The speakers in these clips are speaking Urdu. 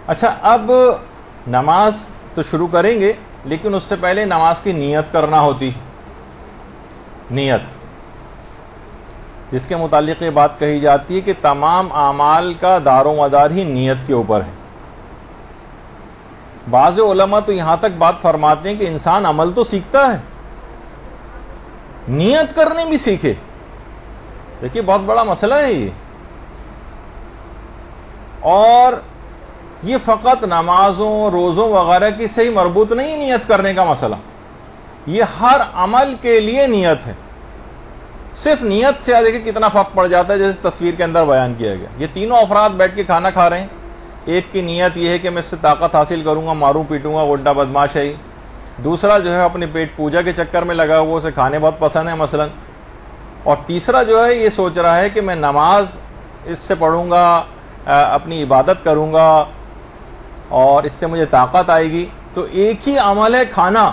اچھا، اب نماز تو شروع کریں گے، لیکن اس سے پہلے نماز کی نیت کرنا ہوتی. نیت جس کے متعلق یہ بات کہی جاتی ہے کہ تمام اعمال کا دار و مدار ہی نیت کے اوپر ہے. بعض علماء تو یہاں تک بات فرماتے ہیں کہ انسان عمل تو سیکھتا ہے، نیت کرنے بھی سیکھے. دیکھیے بہت بڑا مسئلہ ہے یہ. اور یہ فقط نمازوں روزوں وغیرہ کی سے ہی مربوط نہیں نیت کرنے کا مسئلہ، یہ ہر عمل کے لیے نیت ہے. صرف نیت سے دیکھیں کتنا فرق پڑ جاتا ہے، جیسے تصویر کے اندر بیان کیا گیا. یہ تینوں افراد بیٹھ کے کھانا کھا رہے ہیں. ایک کی نیت یہ ہے کہ میں اس سے طاقت حاصل کروں گا، ماروں پیٹوں گا، غنڈہ بدماش ہے. دوسرا جو ہے اپنے پیٹ پوجا کے چکر میں لگا ہوا، اسے کھانے بہت پسند ہے مثلا. اور تیسرا جو ہے یہ سوچ رہا ہے کہ میں نماز اس سے پڑھوں گا، اپنی عبادت کروں گا اور اس سے مجھے طاقت آئے گی. تو ایک ہی عمل ہے کھانا،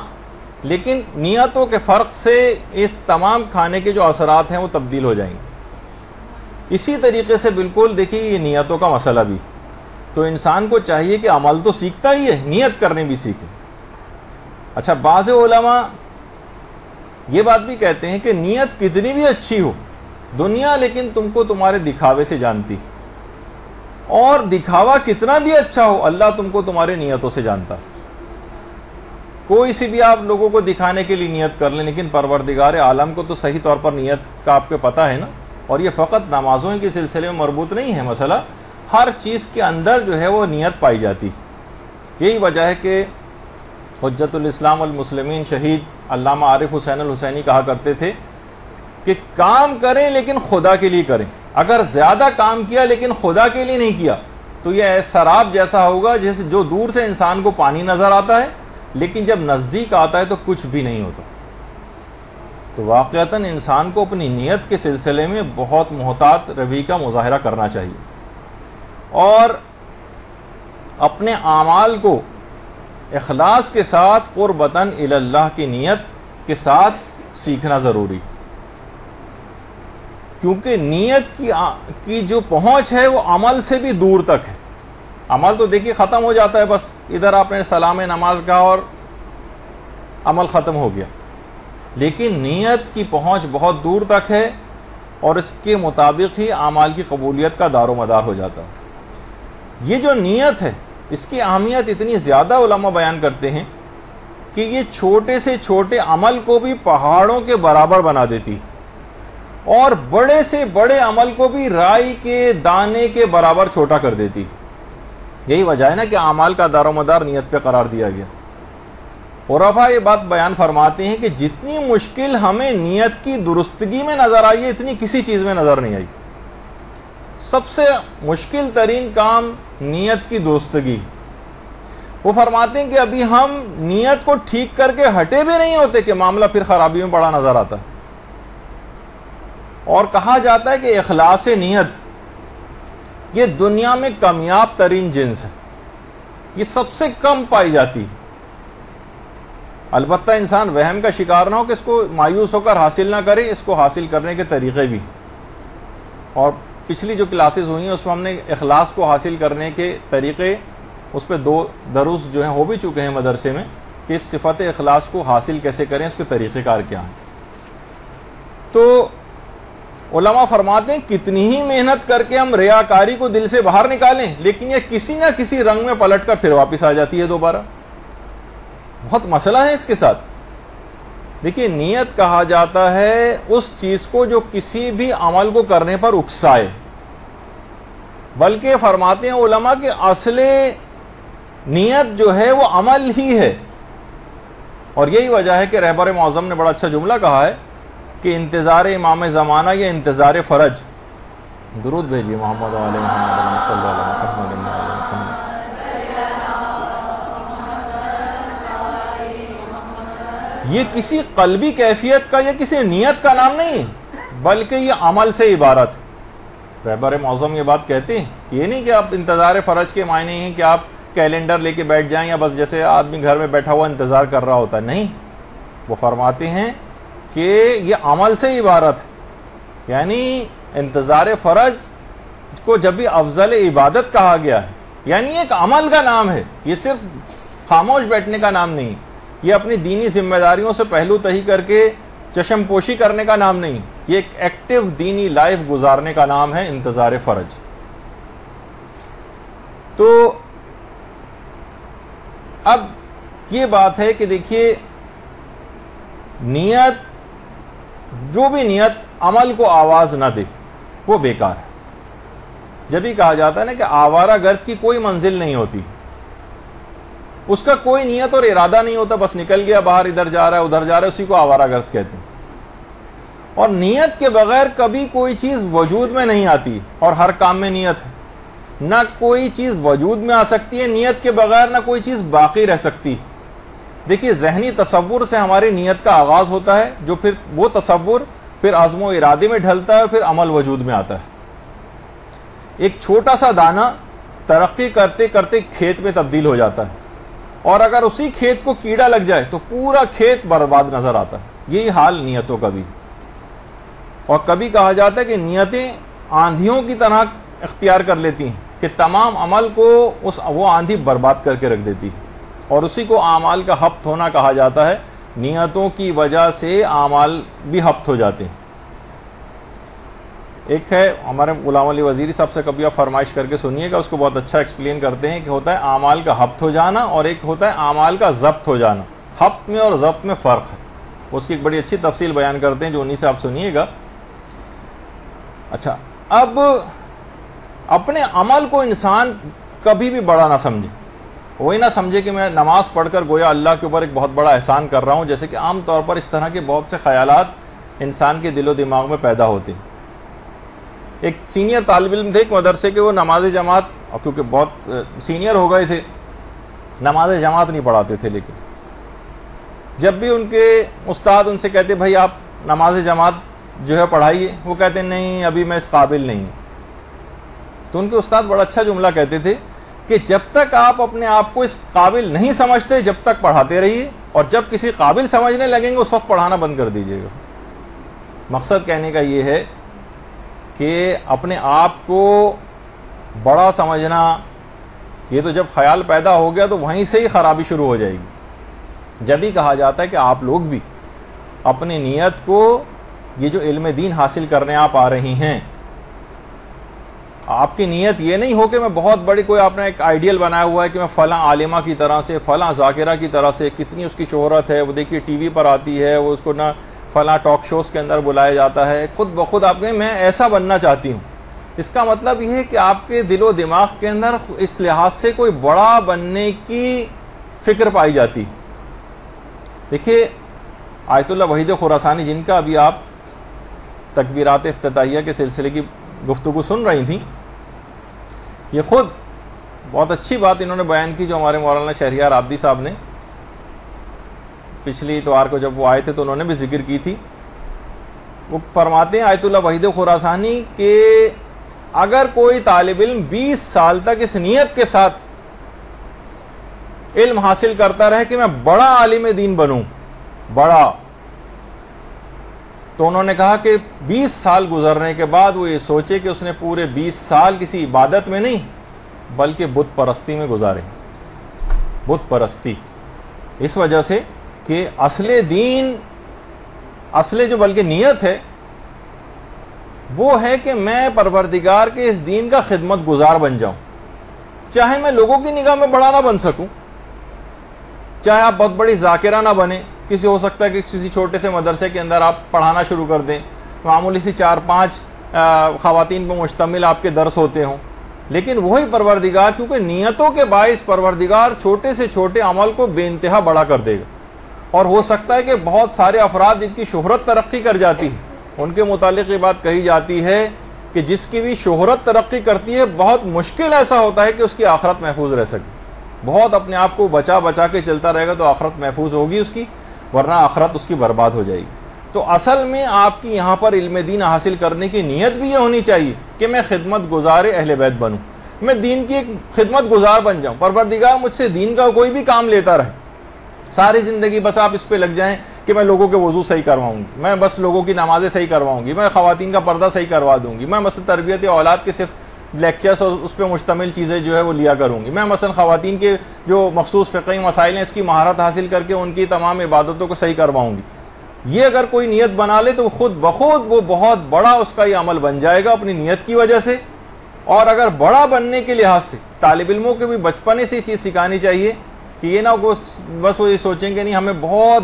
لیکن نیتوں کے فرق سے اس تمام کھانے کے جو اثرات ہیں وہ تبدیل ہو جائیں گے. اسی طریقے سے بالکل دیکھیے یہ نیتوں کا مسئلہ بھی. تو انسان کو چاہیے کہ عمل تو سیکھتا ہی ہے، نیت کرنے بھی سیکھے. اچھا، بعض علماء یہ بات بھی کہتے ہیں کہ نیت کتنی بھی اچھی ہو دنیا لیکن تم کو تمہارے دکھاوے سے جانتی، اور دکھاوا کتنا بھی اچھا ہو اللہ تم کو تمہارے نیتوں سے جانتا. کوئی سی بھی آپ لوگوں کو دکھانے کے لیے نیت کر لیں، لیکن پروردگار عالم کو تو صحیح طور پر نیت کا آپ کو پتہ ہے نا. اور یہ فقط نمازوں کے سلسلے میں مربوط نہیں ہے مسئلہ، ہر چیز کے اندر جو ہے وہ نیت پائی جاتی. یہی وجہ ہے کہ حجت الاسلام والمسلمین شہید علامہ عارف حسین الحسینی کہا کرتے تھے کہ کام کریں لیکن خدا کے لیے کریں. اگر زیادہ کام کیا لیکن خدا کے لیے نہیں کیا تو یہ سراب جیسا ہوگا جیسے جو دور سے انسان کو پانی نظر آتا ہے لیکن جب نزدیک آتا ہے تو کچھ بھی نہیں ہوتا. تو واقعتاً انسان کو اپنی نیت کے سلسلے میں بہت محتاط روی کا مظاہرہ کرنا چاہیے، اور اپنے اعمال کو اخلاص کے ساتھ قربتاً الی اللہ کی نیت کے ساتھ سیکھنا ضروری. کیونکہ نیت کی جو پہنچ ہے وہ عمل سے بھی دور تک ہے. عمل تو دیکھیے ختم ہو جاتا ہے، بس ادھر آپ نے سلام نماز کہا اور عمل ختم ہو گیا. لیکن نیت کی پہنچ بہت دور تک ہے، اور اس کے مطابق ہی اعمال کی قبولیت کا دار و مدار ہو جاتا ہے. یہ جو نیت ہے اس کی اہمیت اتنی زیادہ علماء بیان کرتے ہیں کہ یہ چھوٹے سے چھوٹے عمل کو بھی پہاڑوں کے برابر بنا دیتی، اور بڑے سے بڑے عمل کو بھی رائی کے دانے کے برابر چھوٹا کر دیتی. یہی وجہ ہے نا کہ اعمال کا دار و مدار نیت پہ قرار دیا گیا. عرفاء یہ بات بیان فرماتے ہیں کہ جتنی مشکل ہمیں نیت کی درستگی میں نظر آئی ہے اتنی کسی چیز میں نظر نہیں آئی. سب سے مشکل ترین کام نیت کی درستگی. وہ فرماتے ہیں کہ ابھی ہم نیت کو ٹھیک کر کے ہٹے بھی نہیں ہوتے کہ معاملہ پھر خرابی میں پڑا نظر آتا. اور کہا جاتا ہے کہ اخلاص نیت یہ دنیا میں کامیاب ترین جنس ہے، یہ سب سے کم پائی جاتی ہے. البتہ انسان وہم کا شکار نہ ہو کہ اس کو مایوس ہو کر حاصل نہ کرے، اس کو حاصل کرنے کے طریقے بھی. اور پچھلی جو کلاسز ہوئی ہیں اس میں ہم نے اخلاص کو حاصل کرنے کے طریقے، اس پہ 2 دروس جو ہیں ہو بھی چکے ہیں مدرسے میں کہ اس صفت اخلاص کو حاصل کیسے کریں، اس کے طریقہ کار کیا ہیں. تو علماء فرماتے ہیں کتنی ہی محنت کر کے ہم ریاکاری کو دل سے باہر نکالیں لیکن یہ کسی نہ کسی رنگ میں پلٹ کر پھر واپس آ جاتی ہے دوبارہ. بہت مسئلہ ہے اس کے ساتھ. دیکھیے نیت کہا جاتا ہے اس چیز کو جو کسی بھی عمل کو کرنے پر اکسائے، بلکہ فرماتے ہیں علماء کہ اصل نیت جو ہے وہ عمل ہی ہے. اور یہی وجہ ہے کہ رہبر معظم نے بڑا اچھا جملہ کہا ہے کہ انتظار امام زمانہ یہ انتظار فرج. درود بھیجیے محمد علیہ محمد صلی اللہ علیہ وسلم. یہ کسی قلبی کیفیت کا یا کسی نیت کا نام نہیں بلکہ یہ عمل سے عبارت. رہبر معظم یہ بات کہتے ہیں کہ یہ نہیں کہ آپ انتظار فرج کے معنی ہیں کہ آپ کیلنڈر لے کے بیٹھ جائیں یا بس جیسے آدمی گھر میں بیٹھا ہوا انتظار کر رہا ہوتا ہے. نہیں، وہ فرماتے ہیں کہ یہ عمل سے عبارت ہے. یعنی انتظار فرج کو جب بھی افضل عبادت کہا گیا ہے یعنی ایک عمل کا نام ہے، یہ صرف خاموش بیٹھنے کا نام نہیں، یہ اپنی دینی ذمہ داریوں سے پہلو تہی کر کے چشم پوشی کرنے کا نام نہیں، یہ ایک ایکٹیو دینی لائف گزارنے کا نام ہے انتظار فرج۔ تو اب یہ بات ہے کہ دیکھیے نیت، جو بھی نیت عمل کو آواز نہ دے وہ بیکار ہے۔ جب ہی کہا جاتا ہے نا کہ آوارہ گرد کی کوئی منزل نہیں ہوتی، اس کا کوئی نیت اور ارادہ نہیں ہوتا، بس نکل گیا باہر، ادھر جا رہا ہے ادھر جا رہا ہے، اسی کو آوارہ گرد کہتے ہیں۔ اور نیت کے بغیر کبھی کوئی چیز وجود میں نہیں آتی، اور ہر کام میں نیت ہے، نہ کوئی چیز وجود میں آ سکتی ہے نیت کے بغیر، نہ کوئی چیز باقی رہ سکتی۔ دیکھیے ذہنی تصور سے ہماری نیت کا آغاز ہوتا ہے، جو پھر وہ تصور پھر عزم و ارادے میں ڈھلتا ہے، پھر عمل وجود میں آتا ہے۔ ایک چھوٹا سا دانہ ترقی کرتے کرتے کھیت میں تبدیل ہو جاتا ہے، اور اگر اسی کھیت کو کیڑا لگ جائے تو پورا کھیت برباد نظر آتا ہے۔ یہی حال نیتوں کا بھی، اور کبھی کہا جاتا ہے کہ نیتیں آندھیوں کی طرح اختیار کر لیتی ہیں کہ تمام عمل کو وہ آندھی برباد کر کے رکھ دیتی ہے، اور اسی کو اعمال کا ہفت ہونا کہا جاتا ہے۔ نیتوں کی وجہ سے اعمال بھی ہفت ہو جاتے ہیں۔ ایک ہے ہمارے غلام علی وزیری صاحب سے، کبھی آپ فرمائش کر کے سنیے گا، اس کو بہت اچھا ایکسپلین کرتے ہیں کہ ہوتا ہے اعمال کا ہفت ہو جانا، اور ایک ہوتا ہے اعمال کا ضبط ہو جانا۔ ہفت میں اور ضبط میں فرق ہے، اس کی ایک بڑی اچھی تفصیل بیان کرتے ہیں جو انہی سے آپ سنیے گا۔ اچھا، اب اپنے عمل کو انسان کبھی بھی بڑا نہ سمجھے، وہی نہ سمجھے کہ میں نماز پڑھ کر گویا اللہ کے اوپر ایک بہت بڑا احسان کر رہا ہوں، جیسے کہ عام طور پر اس طرح کے بہت سے خیالات انسان کے دل و دماغ میں پیدا ہوتے ہیں۔ ایک سینئر طالب علم تھے ایک مدرسے کے، وہ نماز جماعت، اور کیونکہ بہت سینئر ہو گئے تھے، نماز جماعت نہیں پڑھاتے تھے، لیکن جب بھی ان کے استاد ان سے کہتے بھائی آپ نماز جماعت جو ہے پڑھائیے، وہ کہتے نہیں ابھی میں اس قابل نہیں ہوں۔ تو ان کے استاد بڑا اچھا جملہ کہتے تھے کہ جب تک آپ اپنے آپ کو اس قابل نہیں سمجھتے جب تک پڑھاتے رہیے، اور جب کسی قابل سمجھنے لگیں گے اس وقت پڑھانا بند کر دیجیے گا۔ مقصد کہنے کا یہ ہے کہ اپنے آپ کو بڑا سمجھنا، یہ تو جب خیال پیدا ہو گیا تو وہیں سے ہی خرابی شروع ہو جائے گی۔ جب ہی کہا جاتا ہے کہ آپ لوگ بھی اپنی نیت کو، یہ جو علم دین حاصل کرنے آپ آ رہی ہیں، آپ کی نیت یہ نہیں ہو کہ میں بہت بڑی، کوئی آپ نے ایک آئیڈیل بنایا ہوا ہے کہ میں فلاں عالمہ کی طرح سے، فلاں ذاکرہ کی طرح سے، کتنی اس کی شہرت ہے، وہ دیکھیے ٹی وی پر آتی ہے، وہ اس کو نہ فلاں ٹاک شوز کے اندر بلایا جاتا ہے، خود بخود آپ کہیں میں ایسا بننا چاہتی ہوں۔ اس کا مطلب یہ ہے کہ آپ کے دل و دماغ کے اندر اس لحاظ سے کوئی بڑا بننے کی فکر پائی جاتی۔ دیکھیے آیت اللہ وحید خراسانی، جن کا ابھی آپ تکبیرات افتتاحیہ کے سلسلے کی گفتگو سن رہی تھیں، یہ خود بہت اچھی بات انہوں نے بیان کی جو ہمارے مولانا شہریار عابدی صاحب نے پچھلی اتوار کو جب وہ آئے تھے تو انہوں نے بھی ذکر کی تھی۔ وہ فرماتے ہیں آیت اللہ وحید خراسانی کہ اگر کوئی طالب علم 20 سال تک اس نیت کے ساتھ علم حاصل کرتا رہے کہ میں بڑا عالم دین بنوں، بڑا، تو انہوں نے کہا کہ 20 سال گزرنے کے بعد وہ یہ سوچے کہ اس نے پورے 20 سال کسی عبادت میں نہیں بلکہ بت پرستی میں گزارے۔ بت پرستی اس وجہ سے کہ اصل دین، اصل جو بلکہ نیت ہے وہ ہے کہ میں پروردگار کے اس دین کا خدمت گزار بن جاؤں، چاہے میں لوگوں کی نگاہ میں بڑا نہ بن سکوں، چاہے آپ بہت بڑی ذاکرہ نہ بنے، کسی ہو سکتا ہے کہ کسی چھوٹے سے مدرسے کے اندر آپ پڑھانا شروع کر دیں، معمولی سی 4-5 خواتین پر مشتمل آپ کے درس ہوتے ہوں، لیکن وہی پروردگار، کیونکہ نیتوں کے باعث پروردگار چھوٹے سے چھوٹے عمل کو بے انتہا بڑا کر دے گا۔ اور ہو سکتا ہے کہ بہت سارے افراد جن کی شہرت ترقی کر جاتی ہے ان کے متعلق یہ بات کہی جاتی ہے کہ جس کی بھی شہرت ترقی کرتی ہے بہت مشکل ایسا ہوتا ہے کہ اس کی آخرت محفوظ رہ سکے، بہت اپنے آپ کو بچا بچا کے چلتا رہے گا تو آخرت محفوظ ہوگی اس کی، ورنہ آخرت اس کی برباد ہو جائے گی۔ تو اصل میں آپ کی یہاں پر علم دین حاصل کرنے کی نیت بھی یہ ہونی چاہیے کہ میں خدمت گزار اہل بیت بنوں، میں دین کی ایک خدمت گزار بن جاؤں، پروردگار مجھ سے دین کا کوئی بھی کام لیتا رہے، ساری زندگی بس آپ اس پہ لگ جائیں کہ میں لوگوں کے وضو صحیح کرواؤں گی، میں بس لوگوں کی نمازیں صحیح کرواؤں گی، میں خواتین کا پردہ صحیح کروا دوں گی، میں بس تربیت اولاد کے صرف لیکچرز اور اس پہ مشتمل چیزیں جو ہے وہ لیا کروں گی. میں مثلا خواتین کے جو مخصوص فقہی مسائل ہیں اس کی مہارت حاصل کر کے ان کی تمام عبادتوں کو صحیح کرواؤں گی. یہ اگر کوئی نیت بنا لے تو خود بخود وہ بہت بڑا اس کا یہ عمل بن جائے گا اپنی نیت کی وجہ سے. اور اگر بڑا بننے کے لحاظ سے طالب علموں کے بھی بچپنے سے یہ چیز سکھانی چاہیے کہ یہ نہ بس وہ یہ سوچیں کہ نہیں ہمیں بہت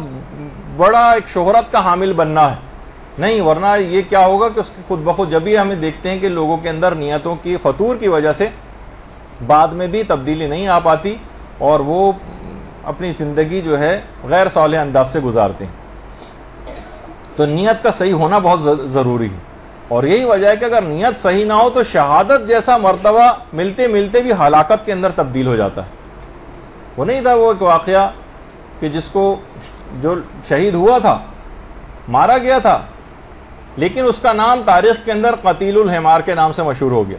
بڑا ایک شہرت کا حامل بننا ہے. نہیں, ورنہ یہ کیا ہوگا کہ اس کی خود بخود جب ہی ہمیں دیکھتے ہیں کہ لوگوں کے اندر نیتوں کی فطور کی وجہ سے بعد میں بھی تبدیلی نہیں آ پاتی اور وہ اپنی زندگی جو ہے غیر صالح انداز سے گزارتے ہیں. تو نیت کا صحیح ہونا بہت ضروری ہے. اور یہی وجہ ہے کہ اگر نیت صحیح نہ ہو تو شہادت جیسا مرتبہ ملتے ملتے بھی ہلاکت کے اندر تبدیل ہو جاتا ہے. وہ نہیں تھا وہ ایک واقعہ کہ جس کو جو شہید ہوا تھا, مارا گیا تھا, لیکن اس کا نام تاریخ کے اندر قتیل الحمار کے نام سے مشہور ہو گیا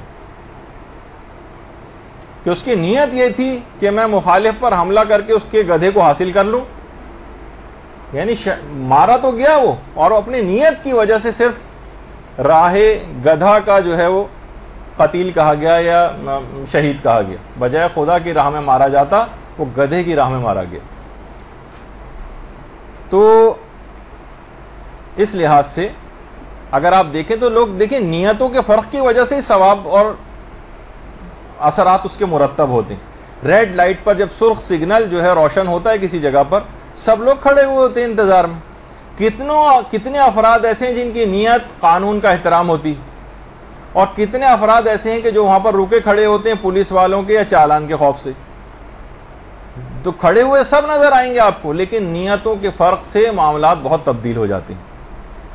کہ اس کی نیت یہ تھی کہ میں مخالف پر حملہ کر کے اس کے گدھے کو حاصل کر لوں. یعنی مارا تو گیا وہ, اور اپنی نیت کی وجہ سے صرف راہ گدھا کا جو ہے وہ قتیل کہا گیا یا شہید کہا گیا. بجائے خدا کی راہ میں مارا جاتا وہ گدھے کی راہ میں مارا گیا. تو اس لحاظ سے اگر آپ دیکھیں تو لوگ دیکھیں نیتوں کے فرق کی وجہ سے ثواب اور اثرات اس کے مرتب ہوتے ہیں. ریڈ لائٹ پر جب سرخ سگنل جو ہے روشن ہوتا ہے کسی جگہ پر, سب لوگ کھڑے ہوئے ہوتے ہیں انتظار میں. کتنے افراد ایسے ہیں جن کی نیت قانون کا احترام ہوتی, اور کتنے افراد ایسے ہیں کہ جو وہاں پر رکے کھڑے ہوتے ہیں پولیس والوں کے یا چالان کے خوف سے. تو کھڑے ہوئے سب نظر آئیں گے آپ کو, لیکن نیتوں کے فرق سے معاملات بہت تبدیل ہو جاتے ہیں.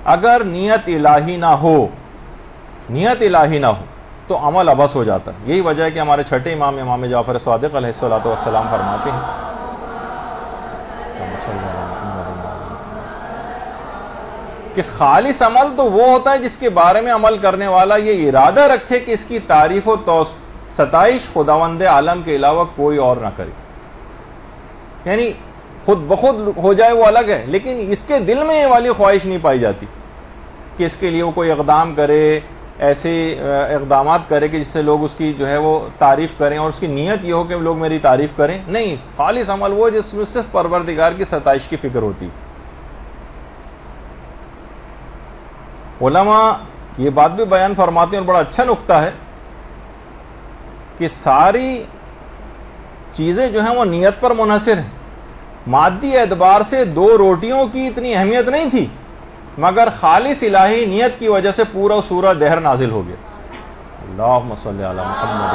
اگر نیت الہی نہ ہو تو عمل عبث ہو جاتا ہے. یہی وجہ ہے کہ ہمارے چھٹے امام جعفر صادق علیہ الصلوۃ والسلام فرماتے ہیں کہ خالص عمل تو وہ ہوتا ہے جس کے بارے میں عمل کرنے والا یہ ارادہ رکھے کہ اس کی تعریف و ستائش خداوند عالم کے علاوہ کوئی اور نہ کرے. یعنی خود بخود ہو جائے وہ الگ ہے, لیکن اس کے دل میں یہ والی خواہش نہیں پائی جاتی کہ اس کے لیے وہ کوئی اقدام کرے, ایسے اقدامات کرے کہ جس سے لوگ اس کی جو ہے وہ تعریف کریں اور اس کی نیت یہ ہو کہ لوگ میری تعریف کریں. نہیں, خالص عمل وہ جس میں صرف پروردگار کی ستائش کی فکر ہوتی. علماء یہ بات بھی بیان فرماتے ہیں اور بڑا اچھا نکتہ ہے کہ ساری چیزیں جو ہیں وہ نیت پر منحصر ہیں. مادی اعتبار سے 2 روٹیوں کی اتنی اہمیت نہیں تھی, مگر خالص الہی نیت کی وجہ سے پورا سورہ دہر نازل ہو گیا. اللہم صلی علی محمد.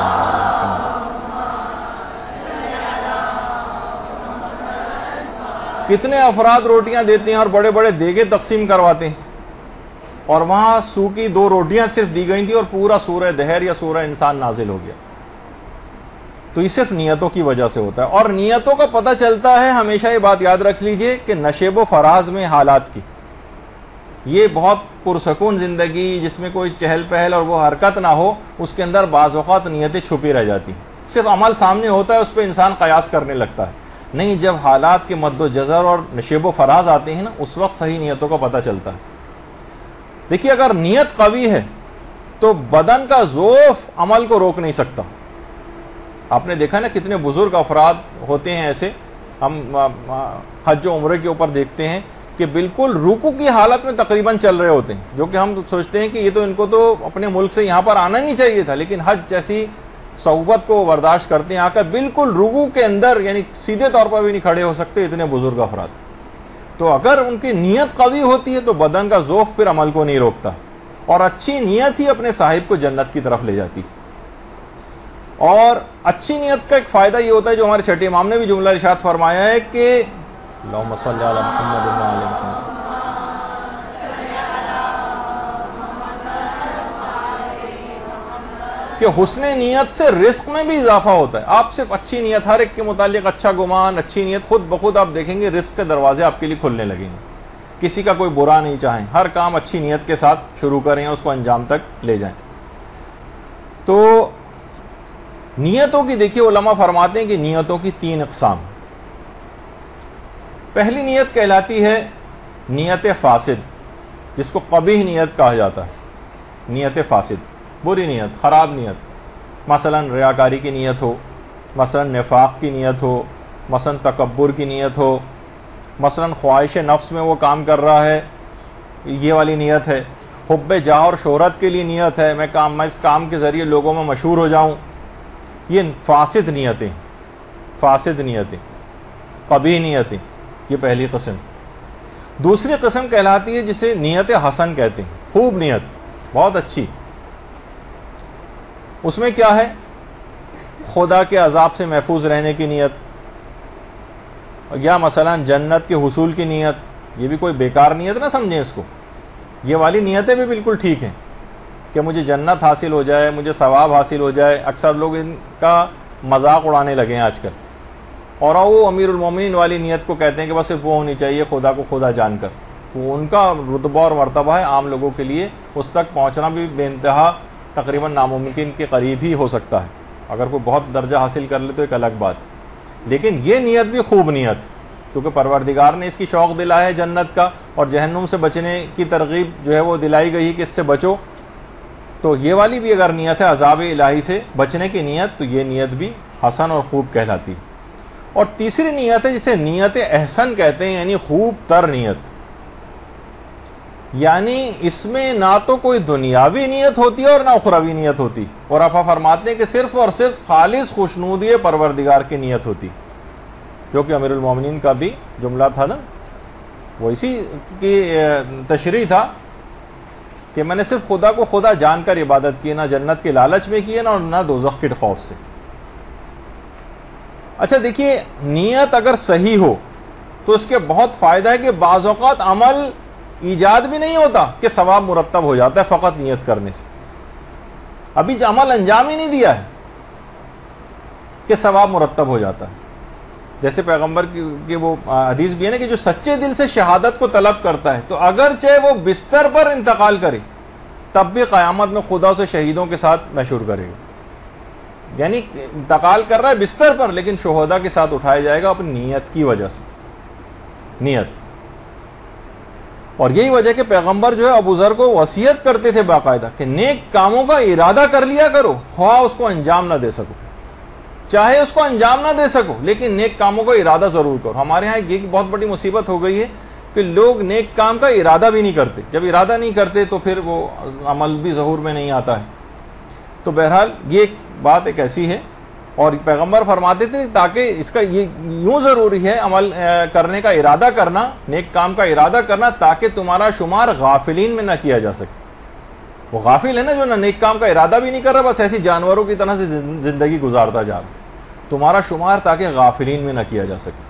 کتنے افراد روٹیاں دیتے ہیں اور بڑے بڑے دیگے تقسیم کرواتے ہیں, اور وہاں سو کی 2 روٹیاں صرف دی گئی تھی اور پورا سورہ دہر یا سورہ انسان نازل ہو گیا. تو یہ صرف نیتوں کی وجہ سے ہوتا ہے. اور نیتوں کا پتہ چلتا ہے, ہمیشہ یہ بات یاد رکھ لیجئے کہ نشیب و فراز میں حالات کی, یہ بہت پرسکون زندگی جس میں کوئی چہل پہل اور وہ حرکت نہ ہو, اس کے اندر بعض اوقات نیتیں چھپی رہ جاتی ہیں. صرف عمل سامنے ہوتا ہے, اس پہ انسان قیاس کرنے لگتا ہے. نہیں, جب حالات کے مد و جزر اور نشیب و فراز آتے ہیں نا, اس وقت صحیح نیتوں کا پتہ چلتا ہے. دیکھیے, اگر نیت قوی ہے تو بدن کا ضعف عمل کو روک نہیں سکتا. آپ نے دیکھا نا کتنے بزرگ افراد ہوتے ہیں ایسے, ہم حج و عمرے کے اوپر دیکھتے ہیں کہ بالکل رکوع کی حالت میں تقریباً چل رہے ہوتے ہیں, جو کہ ہم سوچتے ہیں کہ یہ تو ان کو تو اپنے ملک سے یہاں پر آنا نہیں چاہیے تھا, لیکن حج جیسی صعوبت کو برداشت کرتے ہیں آ کر بالکل رکوع کے اندر, یعنی سیدھے طور پر بھی نہیں کھڑے ہو سکتے اتنے بزرگ افراد. تو اگر ان کی نیت قوی ہوتی ہے تو بدن کا ضعف پھر عمل کو نہیں روکتا, اور اچھی نیت ہی اپنے صاحب کو جنت کی طرف لے جاتی. اور اچھی نیت کا ایک فائدہ یہ ہوتا ہے جو ہمارے چھٹے امام نے بھی جملہ ارشاد فرمایا ہے کہ اللہم صلی علی محمد و علی محمد, کہ حسن نیت سے رزق میں بھی اضافہ ہوتا ہے. آپ صرف اچھی نیت, ہر ایک کے متعلق اچھا گمان, اچھی نیت, خود بخود آپ دیکھیں گے رزق کے دروازے آپ کے لیے کھلنے لگیں گے. کسی کا کوئی برا نہیں چاہیں, ہر کام اچھی نیت کے ساتھ شروع کریں, اس کو انجام تک لے جائیں. تو نیتوں کی دیکھیے علماء فرماتے ہیں کہ نیتوں کی 3 اقسام. پہلی نیت کہلاتی ہے نیت فاسد, جس کو قبیح نیت کہا جاتا ہے. نیت فاسد, بری نیت, خراب نیت. مثلا ریاکاری کی نیت ہو، مثلا نفاق کی نیت ہو، مثلا تکبر کی نیت ہو، مثلا خواہش نفس میں وہ کام کر رہا ہے، یہ والی نیت ہے، حب جاہ اور شہرت کے لیے نیت ہے، میں اس کام کے ذریعے لوگوں میں مشہور ہو جاؤں، یہ فاسد نیتیں، فاسد نیتیں، قبیح نیتیں، یہ پہلی قسم۔ دوسری قسم کہلاتی ہے جسے نیت حسن کہتے ہیں، خوب نیت، بہت اچھی۔ اس میں کیا ہے؟ خدا کے عذاب سے محفوظ رہنے کی نیت، یا مثلا جنت کے حصول کی نیت۔ یہ بھی کوئی بیکار نیت نہ سمجھیں اس کو، یہ والی نیتیں بھی بالکل ٹھیک ہیں کہ مجھے جنت حاصل ہو جائے، مجھے ثواب حاصل ہو جائے۔ اکثر لوگ ان کا مذاق اڑانے لگے ہیں آج کل، اور وہ امیر المومنین والی نیت کو کہتے ہیں کہ بس صرف وہ ہونی چاہیے خدا کو خدا جان کر۔ وہ ان کا رتبہ اور مرتبہ ہے، عام لوگوں کے لیے اس تک پہنچنا بھی بے انتہا تقریباً ناممکن کے قریب ہی ہو سکتا ہے۔ اگر کوئی بہت درجہ حاصل کر لے تو ایک الگ بات، لیکن یہ نیت بھی خوب نیت، کیونکہ پروردگار نے اس کی شوق دلایا ہے جنت کا، اور جہنم سے بچنے کی ترغیب جو ہے وہ دلائی گئی کہ اس سے بچو۔ تو یہ والی بھی اگر نیت ہے عذاب الہی سے بچنے کی نیت، تو یہ نیت بھی حسن اور خوب کہلاتی۔ اور تیسری نیت ہے جسے نیت احسن کہتے ہیں، یعنی خوب تر نیت، یعنی اس میں نہ تو کوئی دنیاوی نیت ہوتی ہے اور نہ اخروی نیت ہوتی، اور آپ فرماتے ہیں کہ صرف اور صرف خالص خوشنودی پروردگار کی نیت ہوتی، جو کہ امیر المومنین کا بھی جملہ تھا نا، وہ اسی کی تشریح تھا کہ میں نے صرف خدا کو خدا جان کر عبادت کی، نہ جنت کے لالچ میں کی ہے نہ دوزخ کے خوف سے۔ اچھا دیکھیے، نیت اگر صحیح ہو تو اس کے بہت فائدہ ہے کہ بعض اوقات عمل ایجاد بھی نہیں ہوتا کہ ثواب مرتب ہو جاتا ہے فقط نیت کرنے سے، ابھی عمل انجام ہی نہیں دیا ہے کہ ثواب مرتب ہو جاتا ہے۔ جیسے پیغمبر کی وہ حدیث بھی ہے نا کہ جو سچے دل سے شہادت کو طلب کرتا ہے تو اگرچہ وہ بستر پر انتقال کرے تب بھی قیامت میں خدا اسے شہیدوں کے ساتھ محشور کرے گا، یعنی انتقال کر رہا ہے بستر پر لیکن شہداء کے ساتھ اٹھایا جائے گا اپنی نیت کی وجہ سے، نیت۔ اور یہی وجہ کہ پیغمبر جو ہے ابو ذر کو وصیت کرتے تھے باقاعدہ کہ نیک کاموں کا ارادہ کر لیا کرو، خواہ اس کو انجام نہ دے سکو، چاہے اس کو انجام نہ دے سکو لیکن نیک کاموں کا ارادہ ضرور کرو۔ ہمارے ہاں یہ بہت بڑی مصیبت ہو گئی ہے کہ لوگ نیک کام کا ارادہ بھی نہیں کرتے، جب ارادہ نہیں کرتے تو پھر وہ عمل بھی ظہور میں نہیں آتا ہے۔ تو بہرحال یہ ایک بات ایک ایسی ہے، اور پیغمبر فرماتے تھے تاکہ اس کا یہ یوں ضروری ہے عمل کرنے کا ارادہ کرنا، نیک کام کا ارادہ کرنا، تاکہ تمہارا شمار غافلین میں نہ کیا جا سکے۔ وہ غافل ہے نا جو نہ نیک کام کا ارادہ بھی نہیں کر رہا، بس ایسی جانوروں کی طرح سے زندگی گزارتا جا رہا، تمہارا شمار تاکہ غافلین میں نہ کیا جا سکے،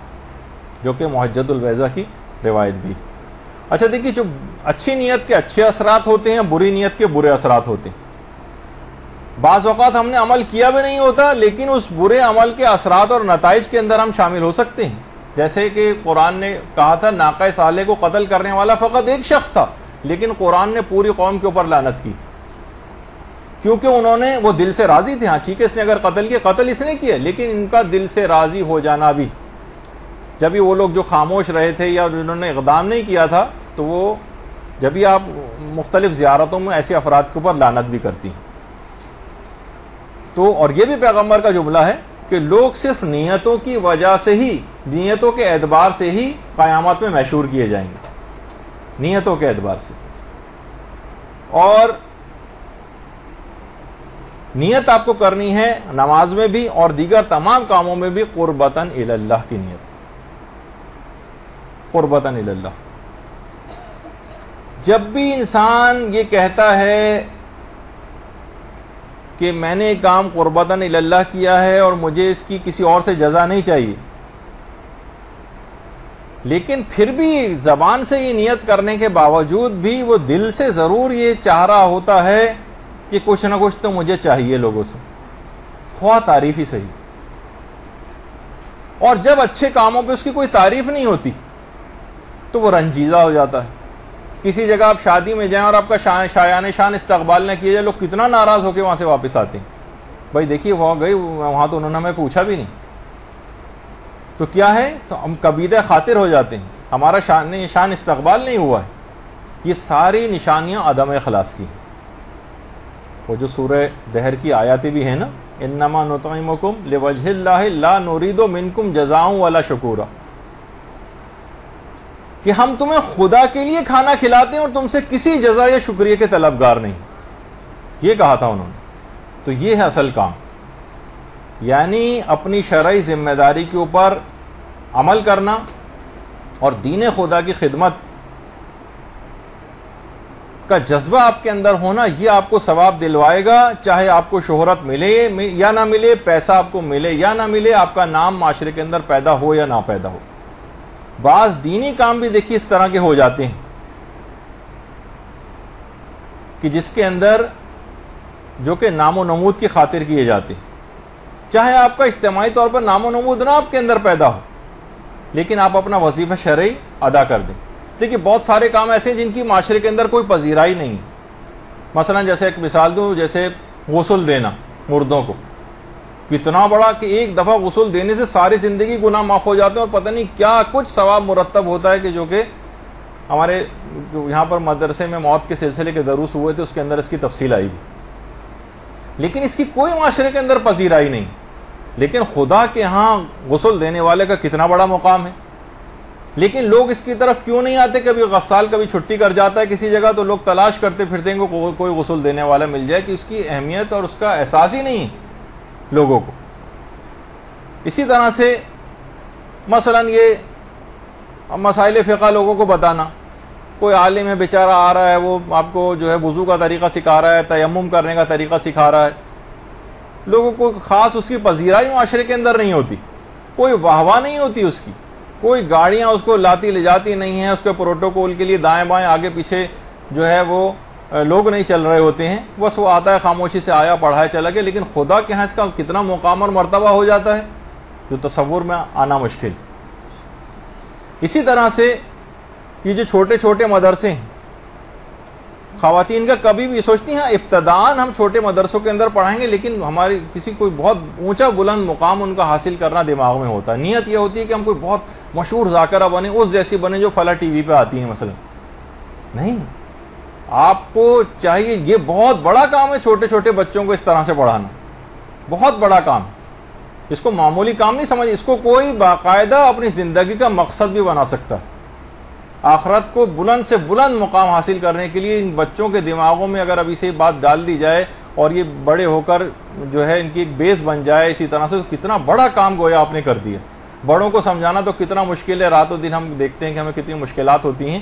جو کہ محجت الویزہ کی روایت بھی۔ اچھا دیکھیے، جو اچھی نیت کے اچھے اثرات ہوتے ہیں، بری نیت کے برے اثرات ہوتے ہیں۔ بعض اوقات ہم نے عمل کیا بھی نہیں ہوتا لیکن اس برے عمل کے اثرات اور نتائج کے اندر ہم شامل ہو سکتے ہیں، جیسے کہ قرآن نے کہا تھا ناقہ صالح کو قتل کرنے والا فقط ایک شخص تھا، لیکن قرآن نے پوری قوم کے اوپر لعنت کی کیونکہ انہوں نے، وہ دل سے راضی تھے، ہاں ٹھیک ہے اس نے اگر قتل کیا، قتل اس نے کیا، لیکن ان کا دل سے راضی ہو جانا بھی، جبھی وہ لوگ جو خاموش رہے تھے یا جنہوں نے اقدام نہیں کیا تھا، تو وہ جبھی آپ مختلف زیارتوں میں ایسے افراد کے اوپر لعنت بھی کرتی ہیں۔ تو اور یہ بھی پیغمبر کا جملہ ہے کہ لوگ صرف نیتوں کی وجہ سے ہی، نیتوں کے اعتبار سے ہی قیامت میں محشور کیے جائیں گے، نیتوں کے اعتبار سے۔ اور نیت آپ کو کرنی ہے نماز میں بھی اور دیگر تمام کاموں میں بھی قربتاً الی اللہ کی نیت، قربتاً الی اللہ۔ جب بھی انسان یہ کہتا ہے کہ میں نے کام قربتاً الی اللہ کیا ہے اور مجھے اس کی کسی اور سے جزا نہیں چاہیے، لیکن پھر بھی زبان سے یہ نیت کرنے کے باوجود بھی وہ دل سے ضرور یہ چاہ رہا ہوتا ہے کہ کچھ نہ کچھ تو مجھے چاہیے لوگوں سے، خواہ تعریف ہی صحیح۔ اور جب اچھے کاموں پہ اس کی کوئی تعریف نہیں ہوتی تو وہ رنجیدہ ہو جاتا ہے۔ کسی جگہ آپ شادی میں جائیں اور آپ کا شایان شان استقبال نہ کیا جائے، لوگ کتنا ناراض ہو کے وہاں سے واپس آتے ہیں، بھائی دیکھیے وہاں گئی، وہاں تو انہوں نے ہمیں پوچھا بھی نہیں، تو کیا ہے، تو ہم کبیدہ خاطر ہو جاتے ہیں، ہمارا شان استقبال نہیں ہوا ہے۔ یہ ساری نشانیاں عدم اخلاص کی ہیں۔ وہ جو سورہ دہر کی آیاتیں بھی ہیں نا، انما نطعمکم لوجہ اللہ لا نرید منکم جزاء ولا شکورا، کہ ہم تمہیں خدا کے لیے کھانا کھلاتے ہیں اور تم سے کسی جزا یا شکریہ کے طلبگار نہیں، یہ کہا تھا انہوں نے۔ تو یہ ہے اصل کام، یعنی اپنی شرعی ذمہ داری کے اوپر عمل کرنا اور دین خدا کی خدمت کا جذبہ آپ کے اندر ہونا، یہ آپ کو ثواب دلوائے گا، چاہے آپ کو شہرت ملے یا نہ ملے، پیسہ آپ کو ملے یا نہ ملے، آپ کا نام معاشرے کے اندر پیدا ہو یا نہ پیدا ہو۔ بعض دینی کام بھی دیکھیے اس طرح کے ہو جاتے ہیں کہ جس کے اندر جو کہ نام و نمود کی خاطر کیے جاتے ہیں، چاہے آپ کا اجتماعی طور پر نام و نمود نہ آپ کے اندر پیدا ہو، لیکن آپ اپنا وظیفہ شرعی ادا کر دیں۔ دیکھیے بہت سارے کام ایسے ہیں جن کی معاشرے کے اندر کوئی پذیرائی نہیں، مثلا جیسے ایک مثال دوں، جیسے غسل دینا مردوں کو، کتنا بڑا کہ ایک دفعہ غسل دینے سے ساری زندگی گناہ معاف ہو جاتے ہیں، اور پتہ نہیں کیا کچھ ثواب مرتب ہوتا ہے، کہ جو کہ ہمارے جو یہاں پر مدرسے میں موت کے سلسلے کے دروس ہوئے تھے اس کے اندر اس کی تفصیل آئی تھی، لیکن اس کی کوئی معاشرے کے اندر پذیرائی نہیں۔ لیکن خدا کے ہاں غسل دینے والے کا کتنا بڑا مقام ہے، لیکن لوگ اس کی طرف کیوں نہیں آتے؟ کبھی غسال کبھی چھٹی کر جاتا ہے کسی جگہ تو لوگ تلاش کرتے پھرتے ہیں کہ کوئی غسل دینے والا مل جائے، کہ اس کی اہمیت اور اس کا احساس ہی نہیں لوگوں کو۔ اسی طرح سے مثلا یہ مسائل فقہ لوگوں کو بتانا، کوئی عالم ہے بیچارہ آ رہا ہے، وہ آپ کو جو ہے وضو کا طریقہ سکھا رہا ہے، تیمم کرنے کا طریقہ سکھا رہا ہے، لوگوں کو خاص اس کی پذیرائی معاشرے کے اندر نہیں ہوتی، کوئی واہ نہیں ہوتی اس کی، کوئی گاڑیاں اس کو لاتی لے جاتی نہیں ہیں، اس کے پروٹوکول کے لیے دائیں بائیں آگے پیچھے جو ہے وہ لوگ نہیں چل رہے ہوتے ہیں، بس وہ آتا ہے خاموشی سے آیا پڑھایا چلا گیا، لیکن خدا کے ہاں اس کا کتنا مقام اور مرتبہ ہو جاتا ہے جو تصور میں آنا مشکل۔ اسی طرح سے یہ جو چھوٹے چھوٹے مدرسے ہیں، خواتین کا کبھی بھی سوچتی ہیں ابتداً ہم چھوٹے مدرسوں کے اندر پڑھائیں گے، لیکن ہماری کسی کوئی بہت اونچا بلند مقام ان کا حاصل کرنا دماغ میں ہوتا ہے، نیت یہ ہوتی ہے کہ ہم کوئی بہت مشہور ذاکرہ بنے، اس جیسی بنے جو فلاں ٹی وی پہ آتی ہیں مثلا۔ نہیں، آپ کو چاہیے، یہ بہت بڑا کام ہے چھوٹے چھوٹے بچوں کو اس طرح سے پڑھانا، بہت بڑا کام، اس کو معمولی کام نہیں سمجھ، اس کو کوئی باقاعدہ اپنی زندگی کا مقصد بھی بنا سکتا ہے۔ آخرت کو بلند سے بلند مقام حاصل کرنے کے لیے ان بچوں کے دماغوں میں اگر ابھی سے بات ڈال دی جائے اور یہ بڑے ہو کر جو ہے ان کی ایک بیس بن جائے اسی طرح سے، تو کتنا بڑا کام گویا آپ نے کر دیا۔ بڑوں کو سمجھانا تو کتنا مشکل ہے، رات و دن ہم دیکھتے ہیں کہ ہمیں کتنی مشکلات ہوتی ہیں،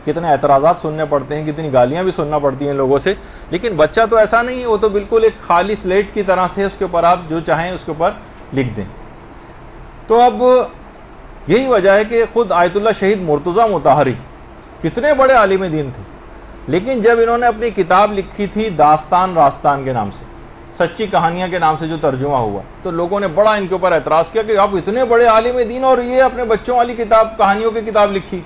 کتنے اعتراضات سننے پڑتے ہیں، کتنی گالیاں بھی سننا پڑتی ہیں لوگوں سے، لیکن بچہ تو ایسا نہیں ہے، وہ تو بالکل ایک خالی سلیٹ کی طرح سے، اس کے اوپر آپ جو چاہیں اس کے اوپر لکھ دیں۔ تو اب یہی وجہ ہے کہ خود آیت اللہ شہید مرتضیٰ مطہری کتنے بڑے عالم دین تھے، لیکن جب انہوں نے اپنی کتاب لکھی تھی داستان راستان کے نام سے، سچی کہانیاں کے نام سے جو ترجمہ ہوا، تو لوگوں نے بڑا ان کے اوپر اعتراض کیا کہ آپ اتنے بڑے عالم دین اور یہ اپنے بچوں والی کتاب، کہانیوں کی کتاب لکھی۔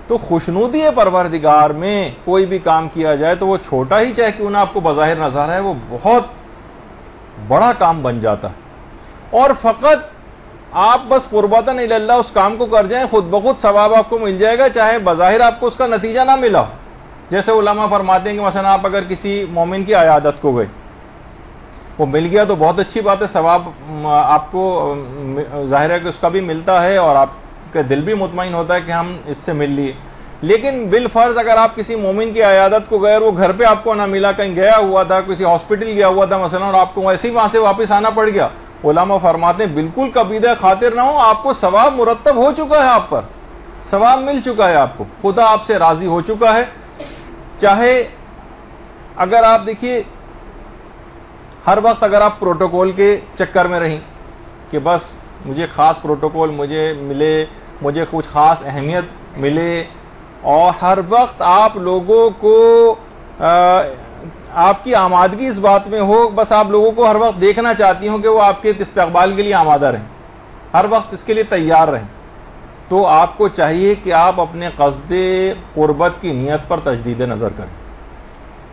تو خوشنودی پروردگار میں کوئی بھی کام کیا جائے تو وہ چھوٹا ہی چاہے کیوں نہ آپ کو بظاہر نظر آئے، وہ بہت بڑا کام بن جاتا ہے، اور فقط آپ بس قربتاً الی اللہ اس کام کو کر جائیں، خود بخود ثواب آپ کو مل جائے گا، چاہے بظاہر آپ کو اس کا نتیجہ نہ ملا۔ جیسے علماء فرماتے ہیں کہ مثلا آپ اگر کسی مومن کی عیادت کو گئے، وہ مل گیا تو بہت اچھی بات ہے، ثواب آپ کو ظاہر ہے کہ اس کا بھی ملتا ہے اور آپ کا دل بھی مطمئن ہوتا ہے کہ ہم اس سے مل لیے، لیکن بالفرض اگر آپ کسی مومن کی عیادت کو گئے اور وہ گھر پہ آپ کو نہ ملا، کہیں گیا ہوا تھا، کسی ہاسپٹل گیا ہوا تھا مثلا، اور آپ کو ویسے ہی وہاں سے واپس آنا پڑ گیا، علماء فرماتے ہیں بالکل کبیدہ خاطر نہ ہو، آپ کو ثواب مرتب ہو چکا ہے، آپ پر ثواب مل چکا ہے، آپ کو خدا آپ سے راضی ہو چکا ہے۔ چاہے اگر آپ دیکھیے ہر وقت اگر آپ پروٹوکول کے چکر میں رہیں کہ بس مجھے خاص پروٹوکول مجھے ملے، مجھے کچھ خاص اہمیت ملے، اور ہر وقت آپ لوگوں کو آپ کی آمادگی اس بات میں ہو، بس آپ لوگوں کو ہر وقت دیکھنا چاہتی ہوں کہ وہ آپ کے استقبال کے لیے آمادہ رہیں، ہر وقت اس کے لیے تیار رہیں، تو آپ کو چاہیے کہ آپ اپنے قصد قربت کی نیت پر تجدید نظر کریں،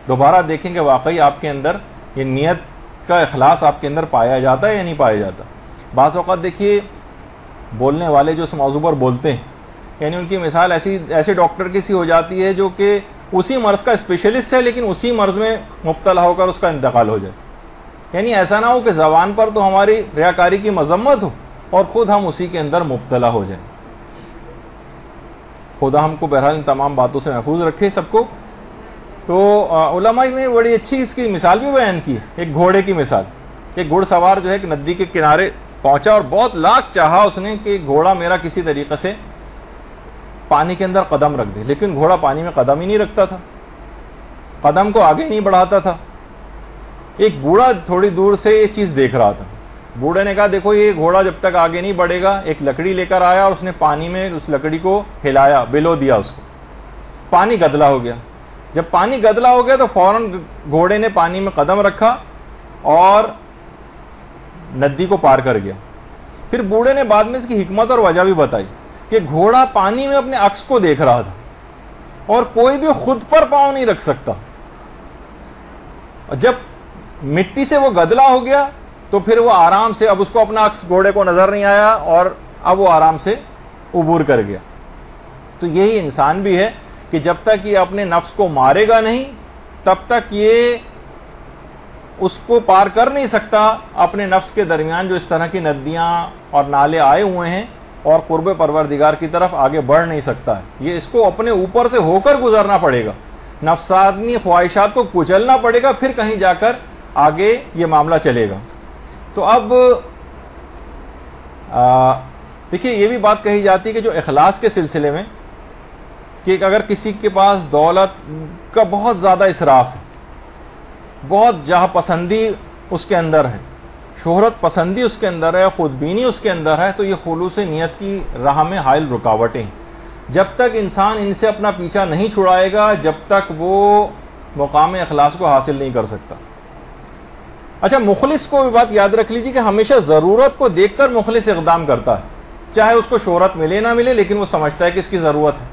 دوبارہ دیکھیں کہ واقعی آپ کے اندر یہ نیت کا اخلاص آپ کے اندر پایا جاتا ہے یا نہیں پایا جاتا۔ بعض اوقات دیکھیے بولنے والے جو اس موضوع پر بولتے ہیں، یعنی ان کی مثال ایسے ڈاکٹر کی سی ہو جاتی ہے جو کہ اسی مرض کا اسپیشلسٹ ہے، لیکن اسی مرض میں مبتلا ہو کر اس کا انتقال ہو جائے، یعنی ایسا نہ ہو کہ زبان پر تو ہماری ریاکاری کی مذمت ہو اور خود ہم اسی کے اندر مبتلا ہو جائیں. خدا ہم کو بہرحال ان تمام باتوں سے محفوظ رکھے سب کو. تو علماء نے بڑی اچھی اس کی مثال بھی بیان کی ہے, ایک گھوڑے کی مثال. ایک گھوڑ سوار جو ہے ایک ندی کے کنارے پہنچا اور بہت لاکھ چاہا اس نے کہ گھوڑا میرا کسی طریقے سے پانی کے اندر قدم رکھ دے, لیکن گھوڑا پانی میں قدم ہی نہیں رکھتا تھا, قدم کو آگے نہیں بڑھاتا تھا. ایک بوڑھا تھوڑی دور سے یہ چیز دیکھ رہا تھا. بوڑھے نے کہا دیکھو یہ گھوڑا جب تک آگے نہیں بڑھے گا. ایک لکڑی لے کر آیا اور اس نے پانی میں اس لکڑی کو ہلایا, بلو دیا اس کو, پانی گدلا ہو گیا. جب پانی گدلا ہو گیا تو فوراً گھوڑے نے پانی میں قدم رکھا اور ندی کو پار کر گیا. پھر بوڑھے نے بعد میں اس کی حکمت اور وجہ بھی بتائی کہ گھوڑا پانی میں اپنے عکس کو دیکھ رہا تھا اور کوئی بھی خود پر پاؤں نہیں رکھ سکتا. جب مٹی سے وہ گدلا ہو گیا تو پھر وہ آرام سے, اب اس کو اپنا عکس گھوڑے کو نظر نہیں آیا اور اب وہ آرام سے عبور کر گیا. تو یہی انسان بھی ہے کہ جب تک یہ اپنے نفس کو مارے گا نہیں تب تک یہ اس کو پار کر نہیں سکتا. اپنے نفس کے درمیان جو اس طرح کی ندیاں اور نالے آئے ہوئے ہیں اور قرب پروردگار کی طرف آگے بڑھ نہیں سکتا ہے. یہ اس کو اپنے اوپر سے ہو کر گزرنا پڑے گا, نفسانی خواہشات کو کچلنا پڑے گا, پھر کہیں جا کر آگے یہ معاملہ چلے گا. تو اب دیکھیے یہ بھی بات کہی جاتی ہے کہ جو اخلاص کے سلسلے میں کہ اگر کسی کے پاس دولت کا بہت زیادہ اسراف ہے, بہت جاہ پسندی اس کے اندر ہے, شہرت پسندی اس کے اندر ہے, خود بینی اس کے اندر ہے, تو یہ خلوص نیت کی راہ میں حائل رکاوٹیں ہیں. جب تک انسان ان سے اپنا پیچھا نہیں چھڑائے گا جب تک وہ مقام اخلاص کو حاصل نہیں کر سکتا. اچھا, مخلص کو بھی بات یاد رکھ لیجیے کہ ہمیشہ ضرورت کو دیکھ کر مخلص اقدام کرتا ہے, چاہے اس کو شہرت ملے نہ ملے, لیکن وہ سمجھتا ہے کہ اس کی ضرورت ہے.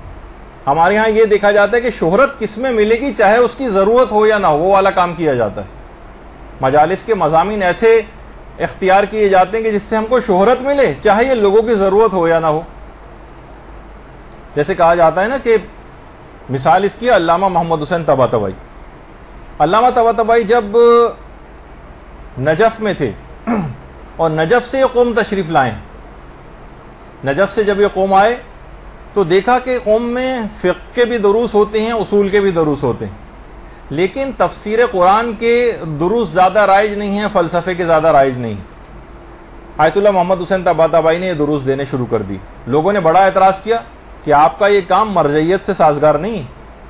ہمارے ہاں یہ دیکھا جاتا ہے کہ شہرت کس میں ملے گی, چاہے اس کی ضرورت ہو یا نہ ہو, وہ والا کام کیا جاتا ہے. مجالس کے مضامین ایسے اختیار کیے جاتے ہیں کہ جس سے ہم کو شہرت ملے, چاہے یہ لوگوں کی ضرورت ہو یا نہ ہو. جیسے کہا جاتا ہے نا کہ مثال اس کی علامہ محمد حسین طباطبائی. علامہ طباطبائی جب نجف میں تھے اور نجف سے یہ قوم تشریف لائیں, نجف سے جب یہ قوم آئے تو دیکھا کہ قوم میں فقہ کے بھی دروس ہوتے ہیں, اصول کے بھی دروس ہوتے ہیں, لیکن تفسیر قرآن کے دروس زیادہ رائج نہیں ہیں, فلسفے کے زیادہ رائج نہیں. آیت اللہ محمد حسین طباطبائی نے یہ دروس دینے شروع کر دی. لوگوں نے بڑا اعتراض کیا کہ آپ کا یہ کام مرجعیت سے سازگار نہیں.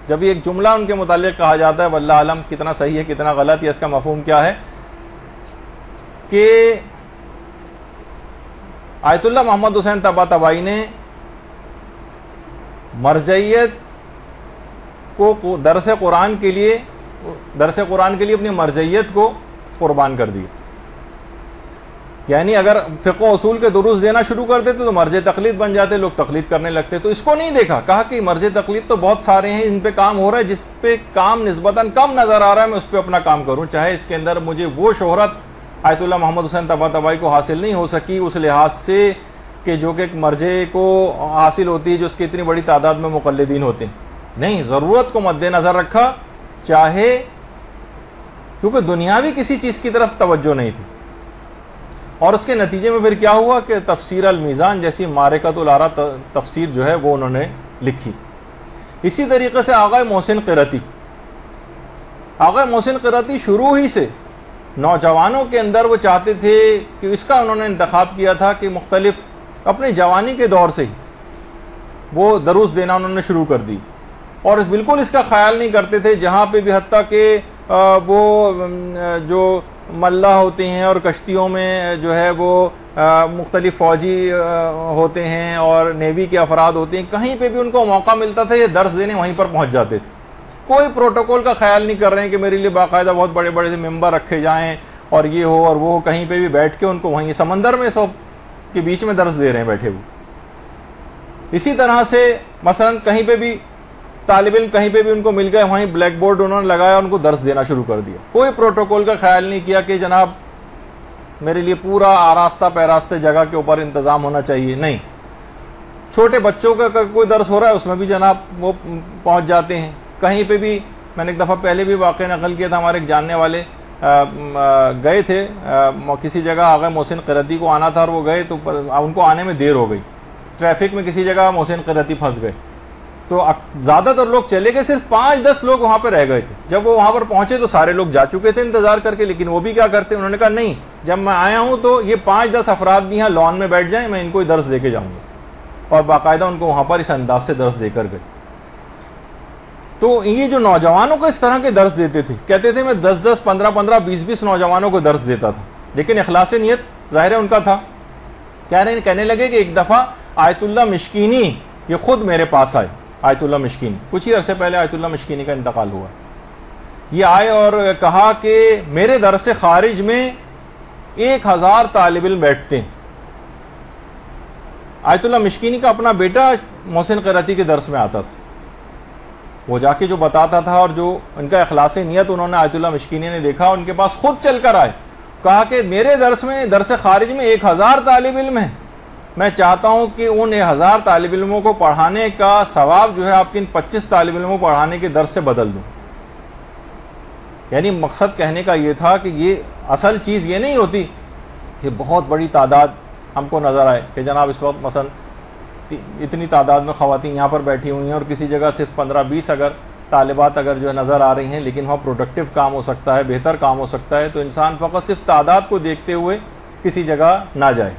جب یہ ایک جملہ ان کے متعلق کہا جاتا ہے, واللہ عالم کتنا صحیح ہے کتنا غلط, یا اس کا مفہوم کیا ہے, کہ آیت اللہ محمد حسین طباطبائی نے مرجعیت کو درس قرآن کے لیے اپنی مرجعیت کو قربان کر دیا. یعنی اگر فقہ و اصول کے دروس دینا شروع کر دیتے تو مرجع تقلید بن جاتے, لوگ تقلید کرنے لگتے. تو اس کو نہیں دیکھا, کہا کہ مرجع تقلید تو بہت سارے ہیں, ان پہ کام ہو رہا ہے, جس پہ کام نسبتاً کم نظر آ رہا ہے میں اس پہ اپنا کام کروں, چاہے اس کے اندر مجھے وہ شہرت آیت اللہ محمد حسین طباطبائی کو حاصل نہیں ہو سکی اس لحاظ سے کہ جو کہ ایک مرجع کو حاصل ہوتی ہے جو اس کی اتنی بڑی تعداد میں مقلدین ہوتے ہیں. نہیں, ضرورت کو مد نظر رکھا, چاہے کیونکہ دنیاوی کسی چیز کی طرف توجہ نہیں تھی. اور اس کے نتیجے میں پھر کیا ہوا کہ تفسیر المیزان جیسی معرکۃ الآراء تفسیر جو ہے وہ انہوں نے لکھی. اسی طریقے سے آغا محسن قرتی شروع ہی سے نوجوانوں کے اندر وہ چاہتے تھے کہ اس کا انہوں نے انتخاب کیا تھا کہ مختلف اپنی جوانی کے دور سے ہی وہ دروس دینا انہوں نے شروع کر دی, اور بالکل اس کا خیال نہیں کرتے تھے جہاں پہ بھی, حتیٰ کہ وہ جو ملاح ہوتے ہیں اور کشتیوں میں جو ہے وہ مختلف فوجی ہوتے ہیں اور نیوی کے افراد ہوتے ہیں, کہیں پہ بھی ان کو موقع ملتا تھا یہ درس دینے وہیں پر پہنچ جاتے تھے. کوئی پروٹوکول کا خیال نہیں کر رہے ہیں کہ میرے لیے باقاعدہ بہت بڑے بڑے سے ممبر رکھے جائیں اور یہ ہو اور وہ ہو, کہیں پہ بھی بیٹھ کے ان کو وہیں سمندر میں سب کے بیچ میں درس دے رہے ہیں بیٹھے ہوئے. اسی طرح سے مثلا کہیں پہ بھی طالب علم کہیں پہ بھی ان کو مل گئے, وہیں بلیک بورڈ انہوں نے لگایا, ان کو درس دینا شروع کر دیا. کوئی پروٹوکول کا خیال نہیں کیا کہ جناب میرے لیے پورا آراستہ پیراستہ جگہ کے اوپر انتظام ہونا چاہیے. نہیں, چھوٹے بچوں کا کوئی درس ہو رہا ہے اس میں بھی جناب وہ پہنچ جاتے ہیں. کہیں پہ بھی, میں نے ایک دفعہ پہلے بھی واقعہ نقل کیا تھا, ہمارے ایک جاننے والے گئے تھے کسی جگہ، آغا محسن قرتی کو آنا تھا اور وہ گئے تو ان کو آنے میں دیر ہو گئی، ٹریفک میں کسی جگہ محسن قرتی پھنس گئے، تو زیادہ تر لوگ چلے گئے، صرف 5-10 لوگ وہاں پہ رہ گئے تھے۔ جب وہ وہاں پر پہنچے تو سارے لوگ جا چکے تھے انتظار کر کے، لیکن وہ بھی کیا کرتے، انہوں نے کہا نہیں، جب میں آیا ہوں تو یہ 5-10 افراد بھی یہاں لان میں بیٹھ جائیں، میں ان کو درس دے کے جاؤں گا، اور باقاعدہ ان کو وہاں پر اس انداز سے درس دے کر گئے۔ تو یہ جو نوجوانوں کو اس طرح کے درس دیتے تھے، کہتے تھے میں 10-10 15-15 20-20 نوجوانوں کو درس دیتا تھا، لیکن اخلاص نیت ظاہر ہے ان کا تھا۔ کہنے لگے کہ ایک دفعہ آیت اللہ مشکینی یہ خود میرے پاس آئے، آیت اللہ مشکینی، کچھ ہی عرصے پہلے آیت اللہ مشکینی کا انتقال ہوا، یہ آئے اور کہا کہ میرے درس خارج میں 1000 طالب علم بیٹھتے ہیں۔ آیت اللہ مشکینی کا اپنا بیٹا محسن قرتی کے درس میں آتا تھا، وہ جا کے جو بتاتا تھا، اور جو ان کا اخلاص نیت انہوں نے آیت اللہ مشکینی نے دیکھا، ان کے پاس خود چل کر آئے، کہا کہ میرے درس خارج میں 1000 طالب علم ہیں، میں چاہتا ہوں کہ ان 1000 طالب علموں کو پڑھانے کا ثواب جو ہے آپ کے ان 25 طالب علموں کو پڑھانے کے درس سے بدل دوں۔ یعنی مقصد کہنے کا یہ تھا کہ یہ اصل چیز یہ نہیں ہوتی کہ بہت بڑی تعداد ہم کو نظر آئے کہ جناب اس وقت مثلا اتنی تعداد میں خواتین یہاں پر بیٹھی ہوئی ہیں، اور کسی جگہ صرف 15-20 اگر طالبات اگر جو ہے نظر آ رہی ہیں، لیکن وہاں پروڈکٹیو کام ہو سکتا ہے، بہتر کام ہو سکتا ہے، تو انسان فقط صرف تعداد کو دیکھتے ہوئے کسی جگہ نہ جائے۔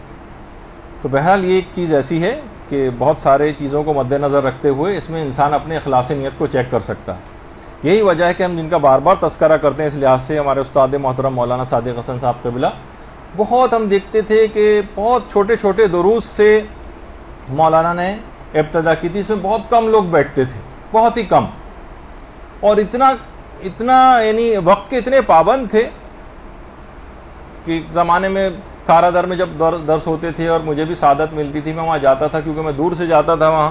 تو بہرحال یہ ایک چیز ایسی ہے کہ بہت سارے چیزوں کو مد نظر رکھتے ہوئے اس میں انسان اپنے اخلاص نیت کو چیک کر سکتا ہے۔ یہی وجہ ہے کہ ہم جن کا بار بار تذکرہ کرتے ہیں اس لحاظ سے، ہمارے استاد محترم مولانا صادق حسن صاحب قبلہ، بہت ہم دیکھتے تھے کہ بہت چھوٹے چھوٹے دروس سے مولانا نے ابتدا کی تھی، اس میں بہت کم لوگ بیٹھتے تھے، بہت ہی کم، اور اتنا یعنی وقت کے اتنے پابند تھے کہ زمانے میں کھارا در میں جب درس ہوتے تھے اور مجھے بھی سعادت ملتی تھی، میں وہاں جاتا تھا کیونکہ میں دور سے جاتا تھا وہاں،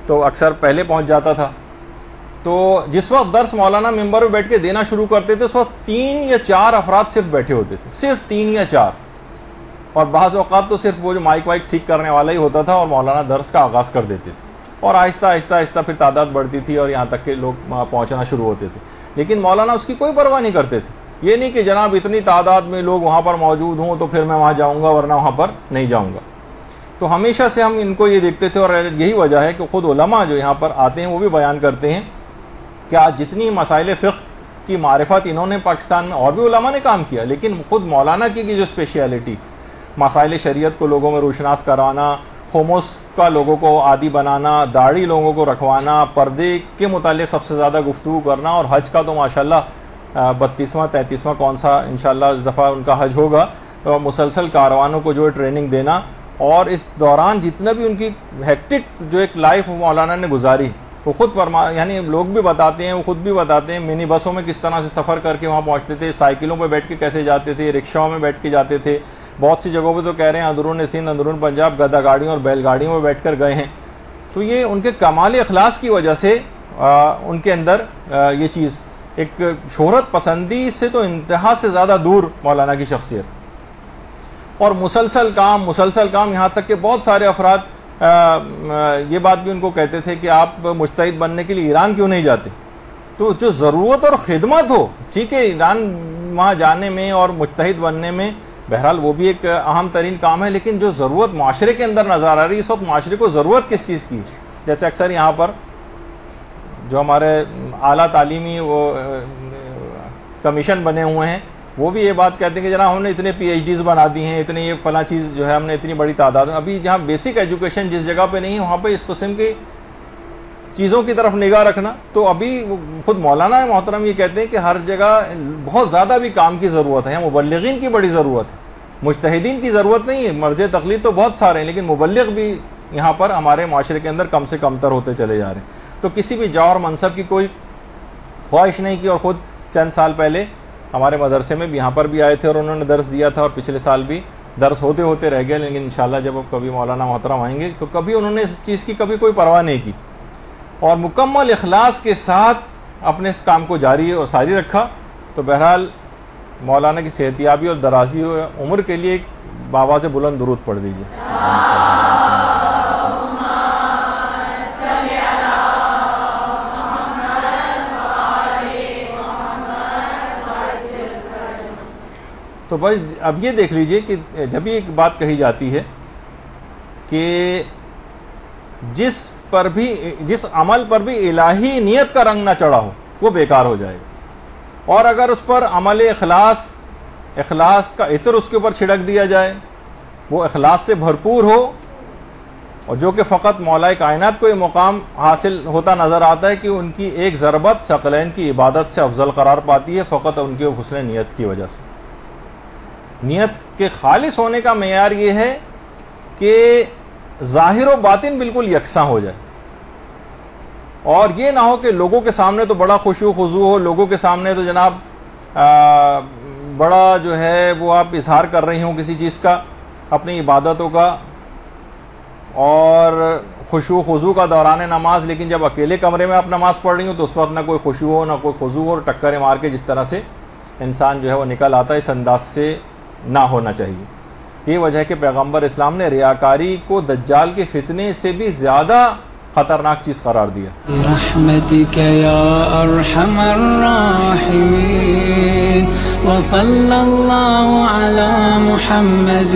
تو اکثر پہلے پہنچ جاتا تھا۔ تو جس وقت درس مولانا ممبر پہ بیٹھ کے دینا شروع کرتے تھے، اس وقت 3 یا 4 افراد صرف بیٹھے ہوتے تھے، صرف 3 یا 4، اور بعض اوقات تو صرف وہ جو مائک وائک ٹھیک کرنے والا ہی ہوتا تھا، اور مولانا درس کا آغاز کر دیتے تھے، اور آہستہ آہستہ آہستہ پھر تعداد بڑھتی تھی اور یہاں تک کہ لوگ پہنچنا شروع ہوتے تھے، لیکن مولانا اس کی کوئی پرواہ نہیں کرتے تھے۔ یہ نہیں کہ جناب اتنی تعداد میں لوگ وہاں پر موجود ہوں تو پھر میں وہاں جاؤں گا ورنہ وہاں پر نہیں جاؤں گا۔ تو ہمیشہ سے ہم ان کو یہ دیکھتے تھے، اور یہی وجہ ہے کہ خود علماء جو یہاں پر آتے ہیں وہ بھی بیان کرتے ہیں کہ آج جتنی مسائل فقہ کی معرفت انہوں نے پاکستان میں اور بھی علماء نے کام کیا، لیکن خود مولانا کی جو اسپیشیلٹی، مسائل شریعت کو لوگوں میں روشناس کرانا، خمس کا لوگوں کو عادی بنانا، داڑھی لوگوں کو رکھوانا، پردے کے متعلق سب سے زیادہ گفتگو کرنا، اور حج کا تو ماشاءاللہ 32واں 33واں کون سا انشاءاللہ اس دفعہ ان کا حج ہوگا، تو مسلسل کاروانوں کو جو ہے ٹریننگ دینا، اور اس دوران جتنا بھی ان کی ہیکٹک جو ایک لائف مولانا نے گزاری، وہ خود یعنی لوگ بھی بتاتے ہیں، وہ خود بھی بتاتے ہیں، منی بسوں میں کس طرح سے سفر کر کے وہاں پہنچتے تھے، سائیکلوں پہ بیٹھ کے کیسے جاتے تھے، رکشاؤں میں بیٹھ کے جاتے تھے، بہت سی جگہوں پہ تو کہہ رہے ہیں اندرون سندھ اندرون پنجاب گدا گاڑیوں اور بیل گاڑیوں میں بیٹھ کر گئے ہیں۔ تو یہ ان کے کمال اخلاص کی وجہ سے ان کے اندر یہ چیز ایک شہرت پسندی سے تو انتہا سے زیادہ دور مولانا کی شخصیت، اور مسلسل کام یہاں تک کہ بہت سارے افراد یہ بات بھی ان کو کہتے تھے کہ آپ مجتہد بننے کے لیے ایران کیوں نہیں جاتے؟ تو جو ضرورت اور خدمت ہو، ٹھیک ہے ایران وہاں جانے میں اور مجتہد بننے میں بہرحال وہ بھی ایک اہم ترین کام ہے، لیکن جو ضرورت معاشرے کے اندر نظر آ رہی ہے اس وقت، معاشرے کو ضرورت کس چیز کی؟ جیسے اکثر یہاں پر جو ہمارے اعلیٰ تعلیمی وہ کمیشن بنے ہوئے ہیں، وہ بھی یہ بات کہتے ہیں کہ جناب ہم نے اتنے پی ایچ ڈیز بنا دی ہیں، اتنے یہ فلاں چیز جو ہے ہم نے اتنی بڑی تعداد میں، ابھی جہاں بیسک ایجوکیشن جس جگہ پہ نہیں ہے وہاں پہ اس قسم کی چیزوں کی طرف نگاہ رکھنا، تو ابھی خود مولانا محترم یہ کہتے ہیں کہ ہر جگہ بہت زیادہ بھی کام کی ضرورت ہے، مبلغین کی بڑی ضرورت ہے، مجتہدین کی ضرورت نہیں ہے، مرجع تقلید تو بہت سارے ہیں، لیکن مبلغ بھی یہاں پر ہمارے معاشرے کے اندر کم سے کم تر ہوتے چلے جا رہے ہیں۔ تو کسی بھی جاہ اور منصب کی کوئی خواہش نہیں کی، اور خود چند سال پہلے ہمارے مدرسے میں بھی یہاں پر بھی آئے تھے اور انہوں نے درس دیا تھا، اور پچھلے سال بھی درس ہوتے ہوتے رہ گئے، لیکن انشاءاللہ جب اب کبھی مولانا محترم آئیں گے تو کبھی انہوں نے اس چیز کی کبھی کوئی پرواہ نہیں کی، اور مکمل اخلاص کے ساتھ اپنے اس کام کو جاری اور ساری رکھا۔ تو بہرحال مولانا کی صحتیابی اور درازی عمر کے لیے ایک بابا سے بلند درود پڑھ دیجیے۔ تو بس اب یہ دیکھ لیجئے کہ جب یہ ایک بات کہی جاتی ہے کہ جس عمل پر بھی الہی نیت کا رنگ نہ چڑھا ہو وہ بیکار ہو جائے گا، اور اگر اس پر عمل اخلاص کا عطر اس کے اوپر چھڑک دیا جائے، وہ اخلاص سے بھرپور ہو، اور جو کہ فقط مولا کائنات کو یہ مقام حاصل ہوتا نظر آتا ہے کہ ان کی ایک ضربت ثقلین کی عبادت سے افضل قرار پاتی ہے، فقط ان کے حسن نیت کی وجہ سے۔ نیت کے خالص ہونے کا معیار یہ ہے کہ ظاہر و باطن بالکل یکساں ہو جائے، اور یہ نہ ہو کہ لوگوں کے سامنے تو بڑا خشوع خضوع ہو، لوگوں کے سامنے تو جناب بڑا جو ہے وہ آپ اظہار کر رہی ہوں کسی چیز کا، اپنی عبادتوں کا اور خشوع خضوع کا دوران نماز، لیکن جب اکیلے کمرے میں آپ نماز پڑھ رہی ہوں تو اس وقت نہ کوئی خشوع ہو نہ کوئی خضوع ہو، اور ٹکریں مار کے جس طرح سے انسان جو ہے وہ نکل آتا ہے، اس انداز سے نہ ہونا چاہیے۔ یہ وجہ ہے کہ پیغمبر اسلام نے ریاکاری کو دجال کے فتنے سے بھی زیادہ خطرناک چیز قرار دیا۔ برحمتک یا ارحم الراحمین وصلی اللہ علی محمد